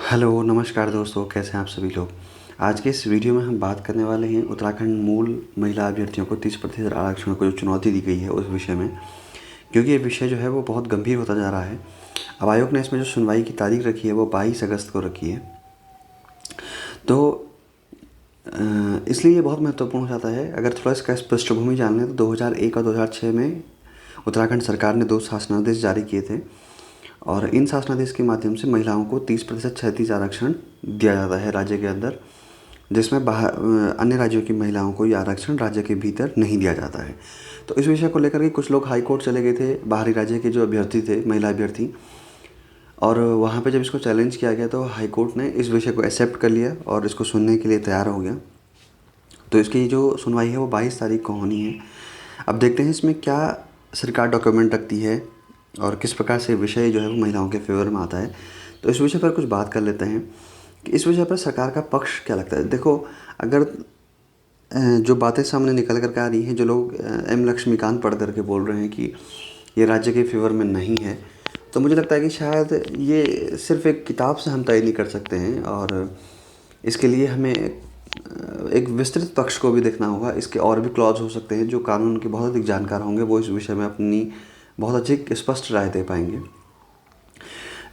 Hello नमस्कार दोस्तों, कैसे हैं आप सभी लोग। आज के इस वीडियो में हम बात करने वाले हैं उत्तराखंड मूल महिला अभ्यर्थियों को 30% आरक्षण को जो चुनौती दी गई है उस विषय में, क्योंकि ये विषय जो है वो बहुत गंभीर होता जा रहा है। अब आयोग ने इसमें जो सुनवाई की तारीख रखी है वो 22 अगस्त को रखी है। तो इसलिए ये बहुत महत्वपूर्ण हो जाता है। अगर थोड़ा इसका पृष्ठभूमि जान लें तो 2001 और 2006 में उत्तराखंड सरकार ने 2 शासनादेश जारी किए थे और इन शासनादेश के माध्यम से महिलाओं को 30% क्षैतिज आरक्षण दिया जाता है राज्य के अंदर, जिसमें बाहर अन्य राज्यों की महिलाओं को ये आरक्षण राज्य के भीतर नहीं दिया जाता है। तो इस विषय को लेकर के कुछ लोग हाई कोर्ट चले गए थे, बाहरी राज्य के जो अभ्यर्थी थे, महिला अभ्यर्थी, और वहाँ पे जब इसको चैलेंज किया गया तो हाई कोर्ट ने इस विषय को एक्सेप्ट कर लिया और इसको सुनने के लिए तैयार हो गया। तो इसकी जो सुनवाई है वो 22 तारीख को होनी है। अब देखते हैं इसमें क्या सरकार डॉक्यूमेंट रखती है और किस प्रकार से विषय जो है वो महिलाओं के फेवर में आता है। तो इस विषय पर कुछ बात कर लेते हैं कि इस विषय पर सरकार का पक्ष क्या लगता है। देखो, अगर जो बातें सामने निकल कर के आ रही हैं, जो लोग एम लक्ष्मीकांत पढ़ करके बोल रहे हैं कि ये राज्य के फेवर में नहीं है, तो मुझे लगता है कि शायद ये सिर्फ एक किताब से हम तय नहीं कर सकते हैं और इसके लिए हमें एक विस्तृत पक्ष को भी देखना होगा। इसके और भी क्लॉज हो सकते हैं, जो कानून के बहुत अधिक जानकार होंगे वो इस विषय में अपनी बहुत अच्छी स्पष्ट राय दे पाएंगे।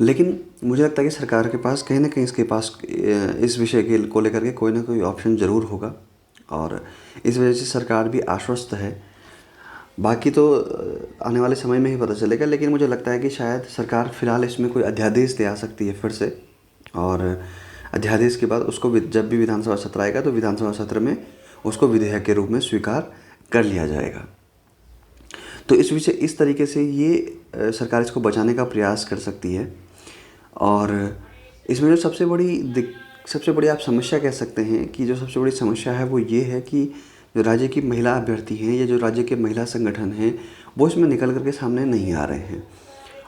लेकिन मुझे लगता है कि सरकार के पास कहीं ना कहीं इसके पास इस विषय के को लेकर के कोई ना कोई ऑप्शन ज़रूर होगा और इस वजह से सरकार भी आश्वस्त है। बाकी तो आने वाले समय में ही पता चलेगा, लेकिन मुझे लगता है कि शायद सरकार फ़िलहाल इसमें कोई अध्यादेश दे आ सकती है फिर से, और अध्यादेश के बाद उसको जब भी विधानसभा सत्र आएगा तो विधानसभा सत्र में उसको विधेयक के रूप में स्वीकार कर लिया जाएगा। तो इस विषय इस तरीके से ये सरकार इसको बचाने का प्रयास कर सकती है। और इसमें जो सबसे बड़ी आप समस्या कह सकते हैं कि जो सबसे बड़ी समस्या है वो ये है कि जो राज्य की महिला अभ्यर्थी हैं या जो राज्य के महिला संगठन हैं वो इसमें निकल करके सामने नहीं आ रहे हैं।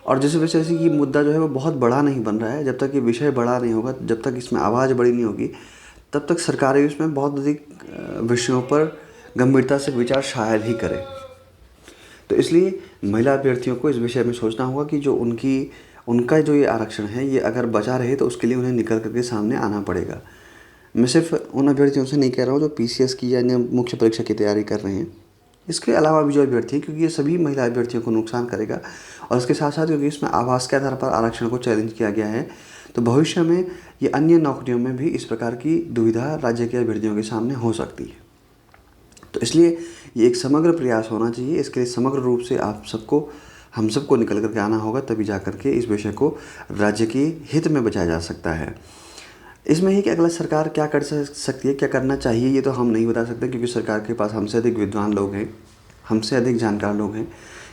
और जिस वजह से ये मुद्दा जो है वो बहुत बड़ा नहीं बन रहा है। जब तक ये विषय बड़ा नहीं होगा, जब तक इसमें आवाज़ बड़ी नहीं होगी, तब तक सरकार इसमें बहुत अधिक विषयों पर गंभीरता से विचार शायद ही करे। तो इसलिए महिला अभ्यर्थियों को इस विषय में सोचना होगा कि जो उनका जो ये आरक्षण है ये अगर बचा रहे तो उसके लिए उन्हें निकल करके सामने आना पड़ेगा। मैं सिर्फ उन अभ्यर्थियों से नहीं कह रहा हूँ जो पीसीएस की या अन्य मुख्य परीक्षा की तैयारी कर रहे हैं, इसके अलावा भी जो अभ्यर्थी हैं, क्योंकि ये सभी महिला अभ्यर्थियों को नुकसान करेगा। और इसके साथ साथ क्योंकि इसमें आवास के आधार पर आरक्षण को चैलेंज किया गया है, तो भविष्य में ये अन्य नौकरियों में भी इस प्रकार की दुविधा राज्य के अभ्यर्थियों के सामने हो सकती है। तो इसलिए ये एक समग्र प्रयास होना चाहिए। इसके लिए समग्र रूप से हम सबको निकल करके आना होगा, तभी जा करके इस विषय को राज्य के हित में बचाया जा सकता है। इसमें ही कि अगला सरकार क्या कर सकती है, क्या करना चाहिए, ये तो हम नहीं बता सकते, क्योंकि सरकार के पास हमसे अधिक विद्वान लोग हैं, हमसे अधिक जानकार लोग हैं।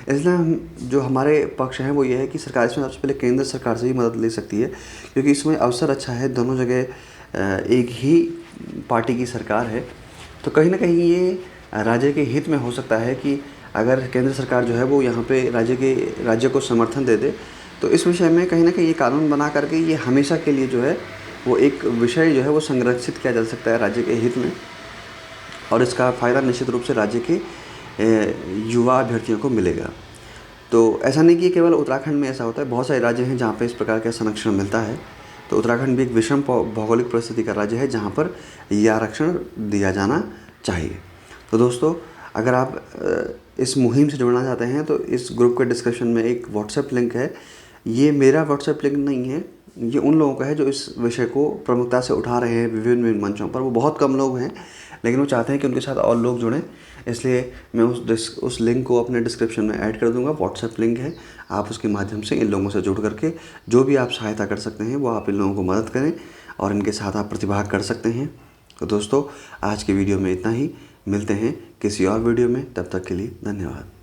इसलिए जो हमारे पक्ष हैं वो ये है कि सरकार इसमें सबसे पहले केंद्र सरकार से ही मदद ले सकती है, क्योंकि इसमें अवसर अच्छा है। दोनों जगह एक ही पार्टी की सरकार है, तो कहीं ना कहीं ये राज्य के हित में हो सकता है कि अगर केंद्र सरकार जो है वो यहाँ पे राज्य को समर्थन दे दे, तो इस विषय में कहीं ना कहीं ये कानून बना करके ये हमेशा के लिए जो है वो एक विषय जो है वो संरक्षित किया जा सकता है राज्य के हित में, और इसका फ़ायदा निश्चित रूप से राज्य के युवा अभ्यर्थियों को मिलेगा। तो ऐसा नहीं कि केवल उत्तराखंड में ऐसा होता है, बहुत सारे राज्य हैं जहाँ पे इस प्रकार का संरक्षण मिलता है। तो उत्तराखंड भी एक विषम भौगोलिक परिस्थिति का राज्य है जहाँ पर यह आरक्षण दिया जाना चाहिए। तो दोस्तों, अगर आप इस मुहिम से जुड़ना चाहते हैं तो इस ग्रुप के डिस्क्रिप्शन में एक व्हाट्सएप लिंक है। ये मेरा व्हाट्सएप लिंक नहीं है, ये उन लोगों का है जो इस विषय को प्रमुखता से उठा रहे हैं विभिन्न मंचों पर। वो बहुत कम लोग हैं, लेकिन वो चाहते हैं कि उनके साथ और लोग जुड़ें, इसलिए मैं उस लिंक को अपने डिस्क्रिप्शन में ऐड कर दूंगा। व्हाट्सएप लिंक है, आप उसके माध्यम से इन लोगों से जुड़ करके जो भी आप सहायता कर सकते हैं वो आप इन लोगों को मदद करें और इनके साथ आप प्रतिभाग कर सकते हैं। तो दोस्तों, आज की वीडियो में इतना ही। मिलते हैं किसी और वीडियो में, तब तक के लिए धन्यवाद।